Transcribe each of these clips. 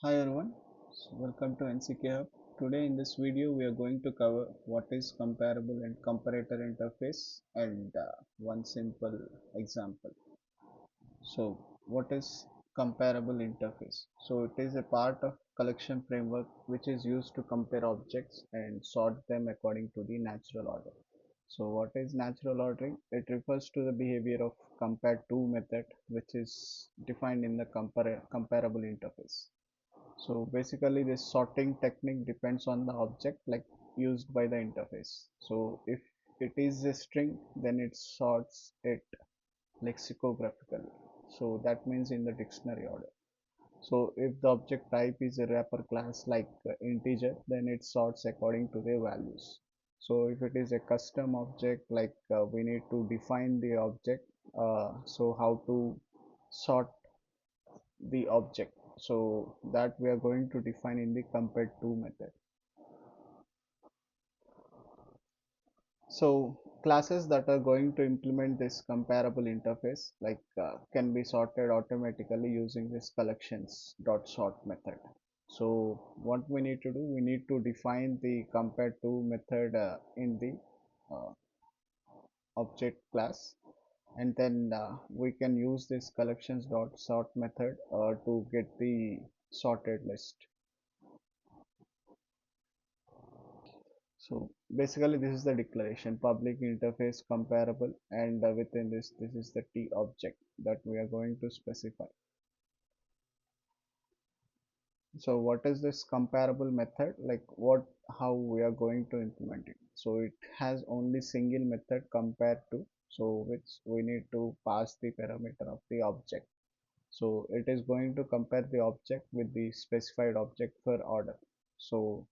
Hi everyone, welcome to NCKHUB. Today in this video we are going to cover what is comparable and comparator interface and one simple example. So what is comparable interface? So it is a part of collection framework which is used to compare objects and sort them according to the natural order. So what is natural ordering? It refers to the behavior of compare to method which is defined in the comparable interface. So basically this sorting technique depends on the object like used by the interface. So if it is a string, then it sorts it lexicographically. So that means in the dictionary order. So if the object type is a wrapper class like integer, then it sorts according to their values. So if it is a custom object, like we need to define the object. So how to sort the object, so that we are going to define in the compare to method. So classes that are going to implement this comparable interface like can be sorted automatically using this collections dot sort method. So what we need to do, we need to define the compare to method in the uh, object class, and then we can use this collections dot sort method to get the sorted list. So basically this is the declaration public interface comparable, and within this is the T object that we are going to specify. So what is this comparable method, like what, how we are going to implement it? So it has only single method compare to, so which we need to pass the parameter of the object. So it is going to compare the object with the specified object for order. So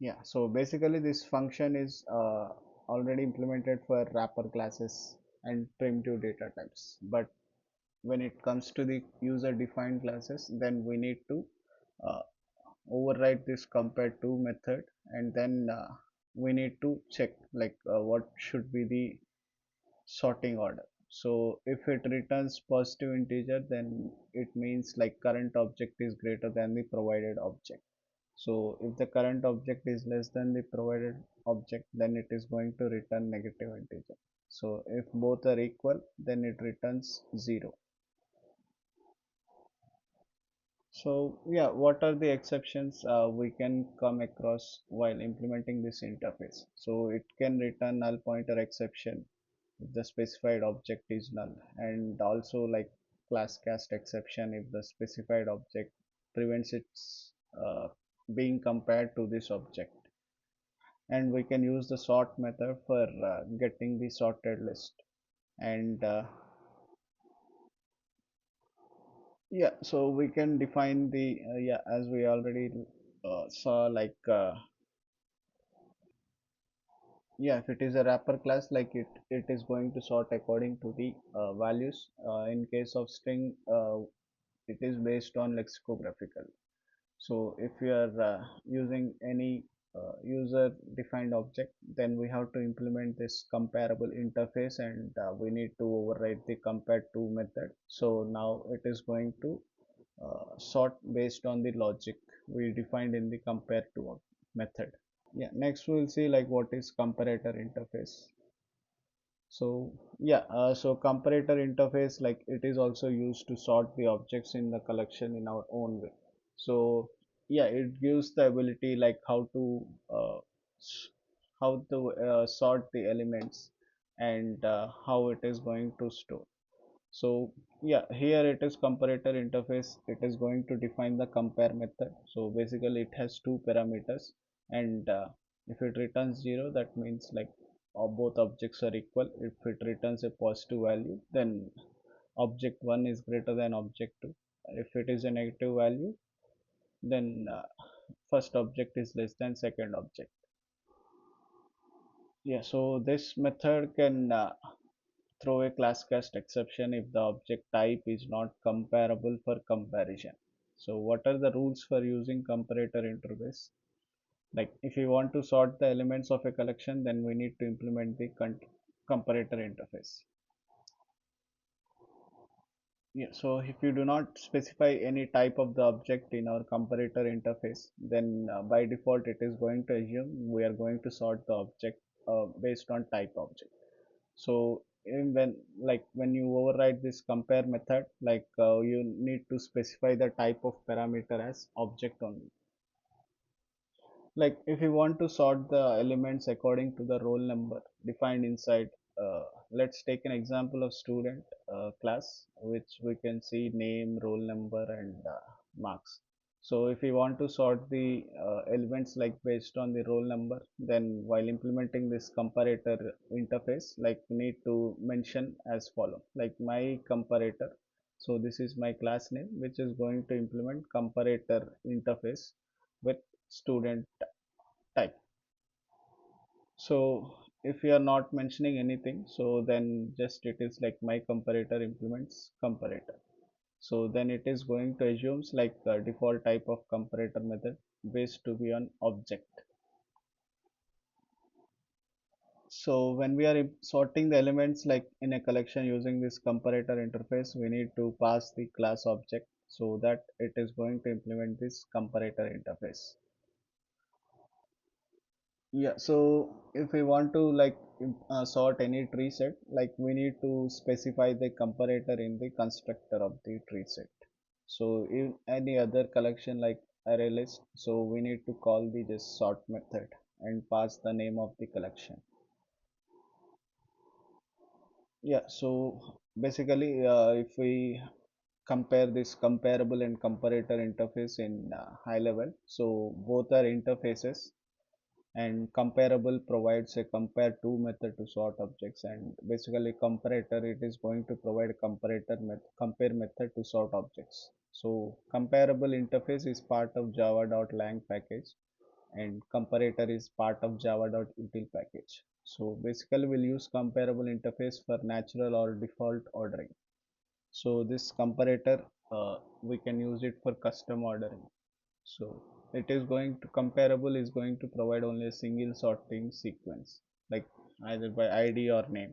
yeah, so basically this function is already implemented for wrapper classes and primitive data types. But when it comes to the user defined classes, then we need to uh, override this compare to method, and then we need to check like what should be the sorting order. So if it returns positive integer, then it means like current object is greater than the provided object. So if the current object is less than the provided object, then it is going to return negative integer. So if both are equal, then it returns 0. So yeah, what are the exceptions we can come across while implementing this interface? So it can return null pointer exception if the specified object is null, and also like class cast exception if the specified object prevents its being compared to this object. And we can use the sort method for getting the sorted list. And yeah, so we can define the yeah, as we already saw, like yeah, if it is a wrapper class, like it is going to sort according to the values. In case of string, it is based on lexicographical. So if we are using any user defined object, then we have to implement this comparable interface, and we need to override the compare to method. So now it is going to sort based on the logic we defined in the compare to method. Yeah, next we will see like what is comparator interface. So yeah, so comparator interface, like it is also used to sort the objects in the collection in our own way. So yeah, it gives the ability like s- how to sort the elements, and how it is going to store. So yeah, here it is comparator interface. It is going to define the compare method. So basically it has two parameters, and if it returns 0, that means like both objects are equal. If it returns a positive value, then object 1 is greater than object 2. If it is a negative value, then first object is less than second object. Yeah, so this method can throw a class cast exception if the object type is not comparable for comparison. So what are the rules for using comparator interface? Like if you want to sort the elements of a collection, then we need to implement the comparator interface. Yeah, so if you do not specify any type of the object in our comparator interface, then by default it is going to assume we are going to sort the object based on type object. So when like when you override this compare method, you need to specify the type of parameter as object only. Like if you want to sort the elements according to the roll number defined inside, let's take an example of student class, which we can see name, roll number, and marks. So if we want to sort the elements like based on the roll number, then while implementing this comparator interface, like we need to mention as follow, like my comparator. So this is my class name, which is going to implement comparator interface with student type. So if you are not mentioning anything, so then just it is like my comparator implements comparator. So then it is going to assumes like a default type of comparator method based to be on object. So when we are sorting the elements like in a collection using this comparator interface, we need to pass the class object so that it is going to implement this comparator interface. Yeah, so if we want to sort any tree set, like we need to specify the comparator in the constructor of the tree set. So in any other collection like array list, so we need to call the just sort method and pass the name of the collection. Yeah, so basically if we compare this comparable and comparator interface in high level, so both are interfaces, and comparable provides a compare to method to sort objects, and basically comparator it is going to provide a compare method to sort objects. So comparable interface is part of java.lang package, and comparator is part of java.util package. So basically we'll use comparable interface for natural or default ordering. So this comparator we can use it for custom ordering. So it is going to comparable is going to provide only a single sorting sequence, like either by ID or name.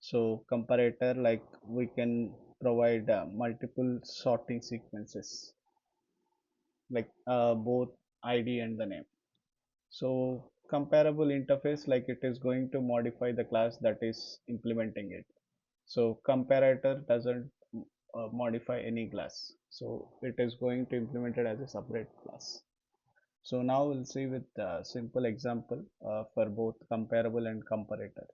So comparator, like we can provide multiple sorting sequences, like both ID and the name. So comparable interface, like it is going to modify the class that is implementing it. So comparator doesn't modify any class. So it is going to implement it as a separate class. So now we'll see with a simple example for both comparable and comparator.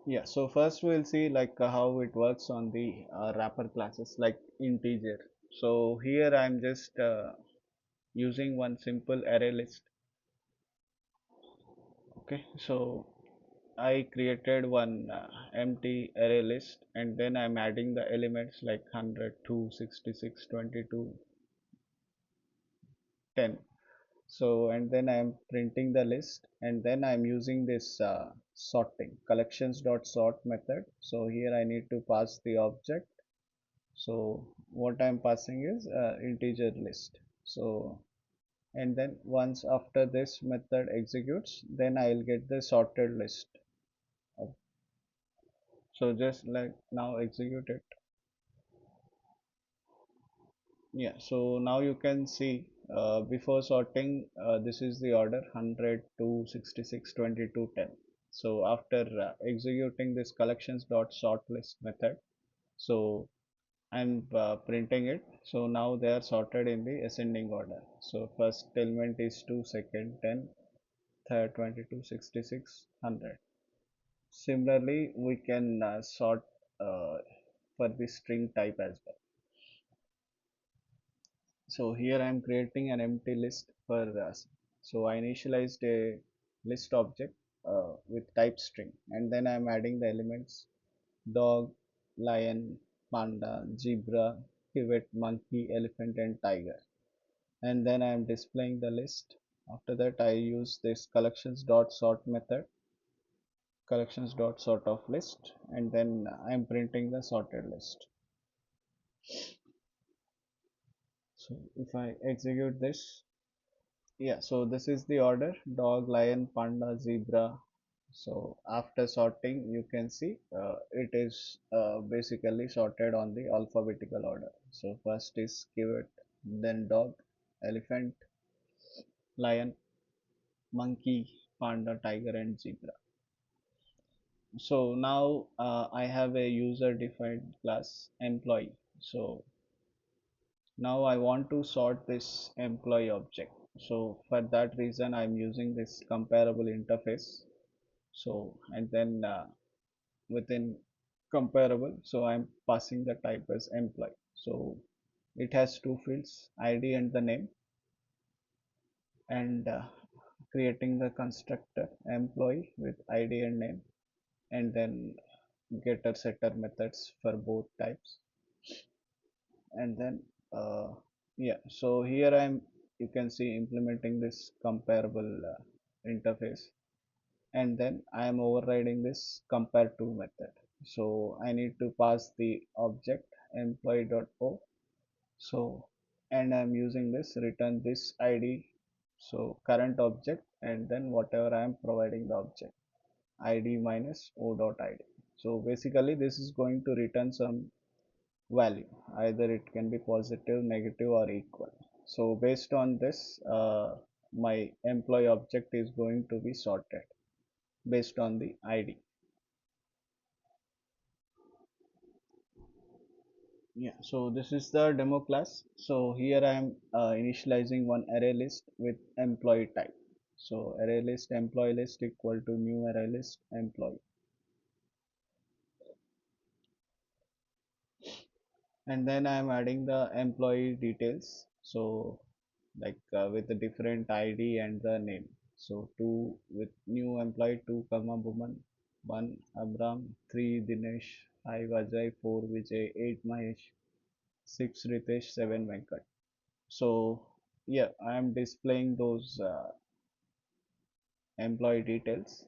Yeah, so first we'll see how it works on the wrapper classes like integer. So here I'm just using one simple array list. Okay, so I created one empty array list, and then I'm adding the elements like 100, 266, 22, 10. So and then I'm printing the list, and then I'm using this sorting collections dot sort method. So here I need to pass the object. So what I'm passing is integer list. So and then once after this method executes, then I'll get the sorted list. So just like now execute it. Yeah, so now you can see before sorting, this is the order 100 to 66, 22, 10. So after executing this collections dot sort list method, so I'm printing it. So now they are sorted in the ascending order. So first element is 2, second 10, third 22, 66, 100. Similarly, we can sort for the string type as well. So here I am creating an empty list for us. So I initialized a list object with type string, and then I am adding the elements dog, lion, panda, zebra, pivot, monkey, elephant, and tiger. And then I am displaying the list. After that I use this collections dot sort method, collections dot sort of list, and then I am printing the sorted list. So if I execute this, yeah, so this is the order dog, lion, panda, zebra, So after sorting, you can see it is basically sorted on the alphabetical order. So first is keyword, then dog, elephant, lion, monkey, panda, tiger, and zebra. So now I have a user defined class employee. So now I want to sort this employee object. So for that reason, I'm using this comparable interface. So and then within comparable, so I'm passing the type as employee. So it has two fields, ID and the name, and creating the constructor employee with ID and name, and then getter setter methods for both types. And then uh, yeah, so here I'm, you can see, implementing this comparable interface, and then I am overriding this compare to method. So I need to pass the object employee.o. So and I'm using this return this id, so current object, and then whatever I am providing the object id minus o dot id. So basically this is going to return some value, either it can be positive, negative, or equal. So based on this, my employee object is going to be sorted based on the id. Yeah, so this is the demo class. So here I am initializing one array list with employee type. So array list employee list equal to new array list employee, and then I am adding the employee details. So like with the different id and the name. So two with new employee, two comma woman, one Abram, three Dinesh, five Ajay, four Vijay, eight Mahesh, six Ritesh, seven Venkat. So yeah, I am displaying those employee details,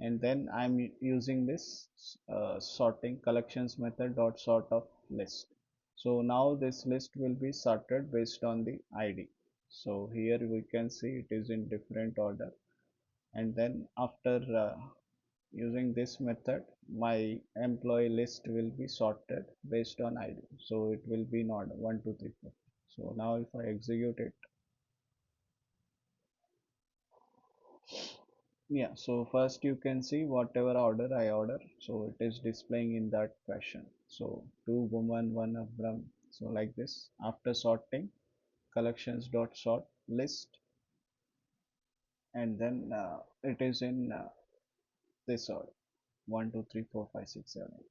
and then I'm using this sorting collections method dot sort of list. So now this list will be sorted based on the id. So here we can see it is in different order, and then after using this method, my employee list will be sorted based on id. So it will be in order 1 2 3 4. So now if I execute it, yeah, so first you can see whatever order I order, so it is displaying in that fashion. So two woman, one Abram. So like this. After sorting, collections dot sort list, and then it is in this order 1 2 3 4 5 6 7 8.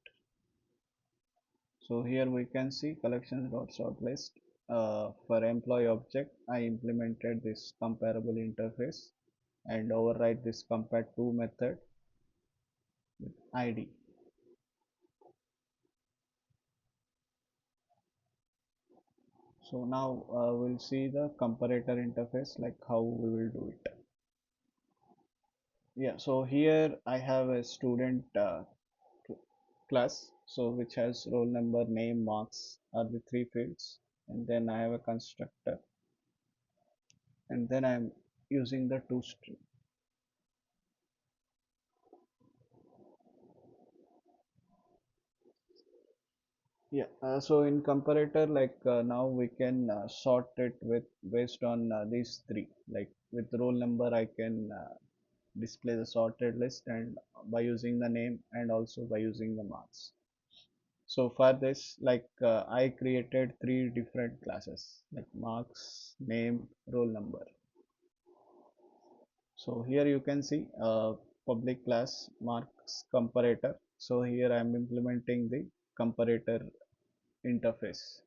So here we can see collections dot sort list. For employee object, I implemented this comparable interface and override this compare to method with id. So now we'll see the comparator interface, like how we will do it. Yeah, so here I have a student class, so which has roll number, name, marks are the three fields, and then I have a constructor, and then I'm using the to string. Yeah, so in comparator, like now we can sort it with based on these three. Like with roll number, I can display the sorted list, and by using the name, and also by using the marks. So for this, like I created three different classes like marks, name, roll number. So here you can see public class marks comparator. So here I am implementing the comparator interface.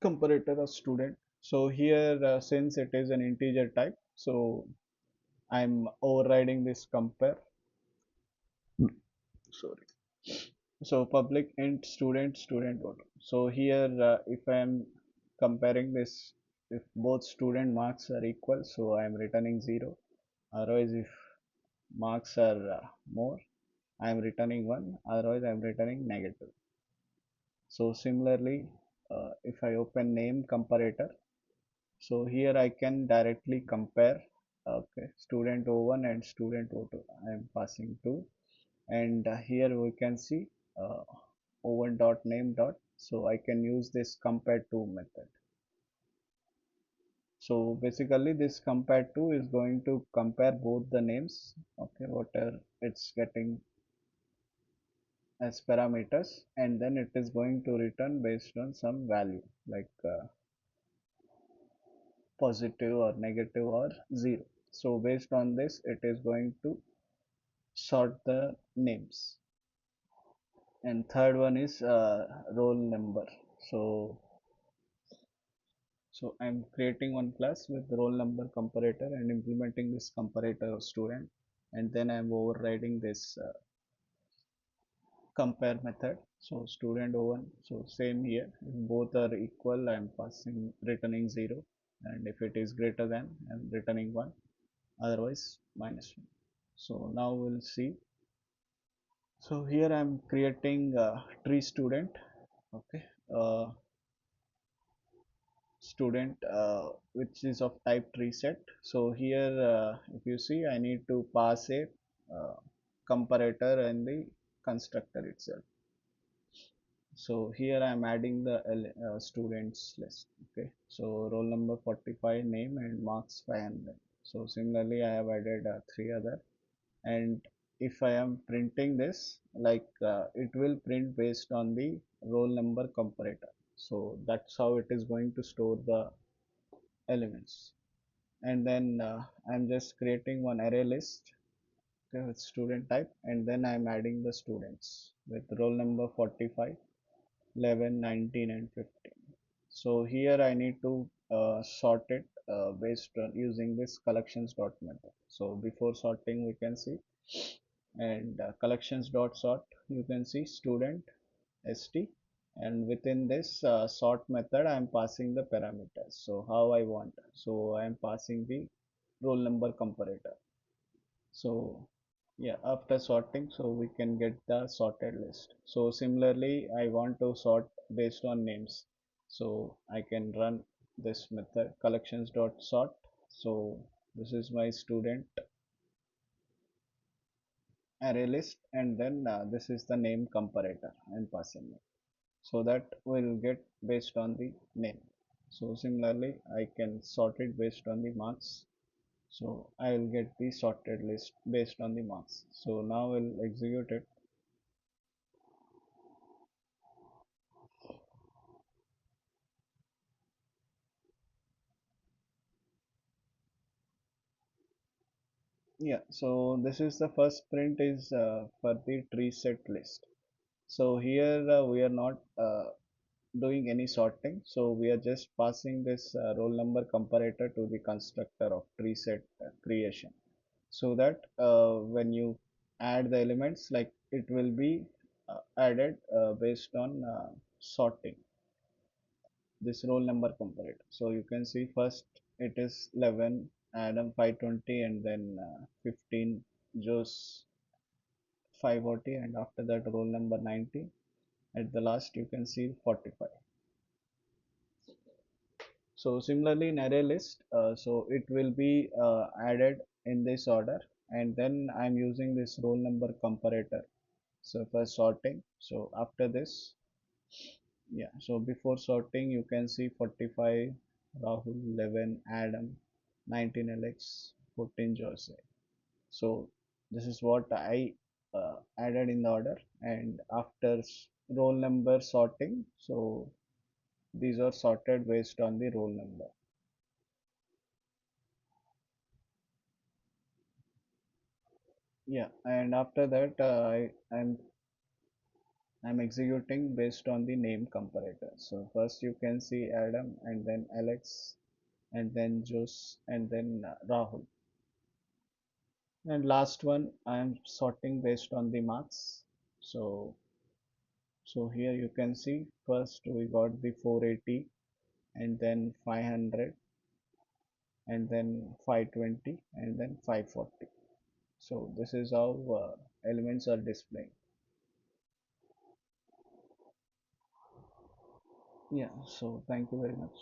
Comparator of student. So here since it is an integer type, so I'm overriding this compare. Sorry. So public int student student auto. So here if I am comparing this, if both student marks are equal, so I am returning 0. Otherwise if marks are more, I am returning 1. Otherwise I am returning negative. So similarly, if I open name comparator, so here I can directly compare Okay, student O1 and student O2. I am passing two, and here we can see uh, O1 dot name dot. So I can use this compare to method. So basically, this compare to is going to compare both the names. Okay, whatever it's getting as parameters, and then it is going to return based on some value like positive or negative or zero. So based on this, it is going to sort the names. And third one is roll number. So I'm creating one class with roll number comparator and implementing this comparator of student, and then I'm overriding this compare method. So student O1, so same here, if both are equal I'm passing returning 0, and if it is greater than I'm returning 1, otherwise minus 1. So now we'll see. So here I'm creating tree student. Okay, uh, student which is of type tree set. So here if you see I need to pass a uh, comparator and the constructor itself. So here I am adding the students list. Okay, so roll number 45, name and marks 500. So similarly I have added three other, and if I am printing this, like it will print based on the roll number comparator. So that's how it is going to store the elements. And then I'm just creating one array list, okay, with student type, and then I'm adding the students with roll number 45, 11, 19 and 15. So here I need to sort it based on using this collections dot method. So before sorting we can see, and collections dot sort, you can see student st, and within this sort method I am passing the parameters. So how I want, so I am passing the roll number comparator. So yeah, after sorting, so we can get the sorted list. So similarly I want to sort based on names, so I can run this method collections dot sort. So this is my student array list, and then this is the name comparator I'm passing it, so that will get based on the name. So similarly I can sort it based on the marks, so I will get the sorted list based on the marks. So now we'll execute it. Yeah, so this is the first print is for the tree set list. So here we are not doing any sorting, so we are just passing this roll number comparator to the constructor of tree set creation, so that when you add the elements, like it will be added based on sorting this roll number comparator. So you can see first it is 11, Adam 520, and then 15, Joe's 540, and after that roll number 90. At the last you can see 45. So similarly in array list, so it will be added in this order, and then I'm using this roll number comparator. So for sorting, so after this, yeah, so before sorting you can see 45 Rahul, 11 Adam, 19 Alex, 14 Jose. So this is what I added in the order, and after roll number sorting, so these are sorted based on the roll number. Yeah, and after that I'm executing based on the name comparator. So first you can see Adam, and then Alex, and then Jose, and then Rahul. And last one I am sorting based on the marks. So here you can see first we got the 480, and then 500, and then 520, and then 540. So this is how elements are displaying. Yeah, so thank you very much.